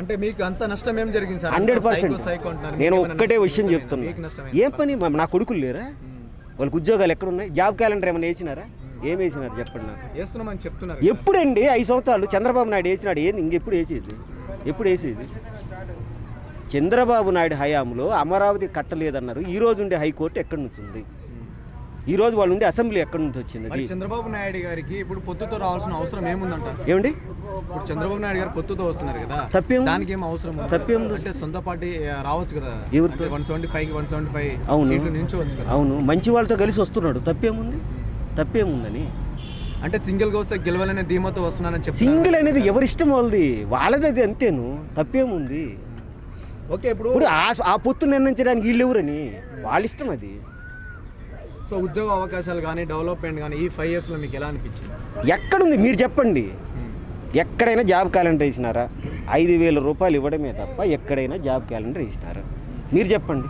అంటే మీకు అంత నష్టం ఏం జరిగింది సార్? 100%. నేను ఒక్కటే విషయం చెప్తున్నా, ఏం పని నా కొడుకులు లేరా? వాళ్ళకి ఉద్యోగాలు ఎక్కడున్నాయి? జాబ్ క్యాలెండర్ ఏమైనా వేసినారా? ఏం వేసినారు చెప్పండి నాకు. వేస్తున్నామని చెప్తున్నారు. ఎప్పుడండి 5 సంవత్సరాలు చంద్రబాబు నాయుడు వేసినాడు, ఏంది ఇంకెప్పుడు వేసేది? ఎప్పుడు వేసేది? చంద్రబాబు నాయుడు హయాంలో అమరావతి కట్టలేదన్నారు. ఈ రోజు ఉండే హైకోర్టు ఎక్కడి నుంచి ఉంది? ఈ రోజు వాళ్ళు ఉండే అసెంబ్లీ ఎక్కడి నుంచి వచ్చింది? చంద్రబాబు నాయుడు గారికి ఇప్పుడు పొత్తుతో రావాల్సిన అవసరం ఏముందంట? ఏమండి, ఇప్పుడు చంద్రబాబు నాయుడు గారు పొత్తుతో వస్తున్నారు కదా, తప్పేం? దానికి ఏం అవసరం? తప్పేం? సొంత పార్టీ రావచ్చు కదా, 175 సీట్లు నిల్చోవచ్చు కదా. అవును, మంచి వాళ్ళతో కలిసి వస్తున్నాడు, తప్పేముంది? తప్పేముందని? అంటే సింగిల్గా వస్తే గెలవాలనే ధీమాతో వస్తున్నారని చెప్పి. సింగిల్ అనేది ఎవరిష్టం వాళ్ళది, అది అంతేను, తప్పేముంది? ఓకే, ఇప్పుడు ఆ పొత్తు నిర్ణయించడానికి వీళ్ళు ఎవరని వాళ్ళ ఇష్టం అది. సో ఉద్యోగ అవకాశాలు కానీ డెవలప్మెంట్ కానీ ఈ 5 yearsలో మీకు ఎలా అనిపించింది? ఎక్కడుంది మీరు చెప్పండి? ఎక్కడైనా జాబ్ క్యాలెండర్ వేసినారా? 5,000 రూపాయలు ఇవ్వడమే తప్ప ఎక్కడైనా జాబ్ క్యాలెండర్ వేసినారా? మీరు చెప్పండి.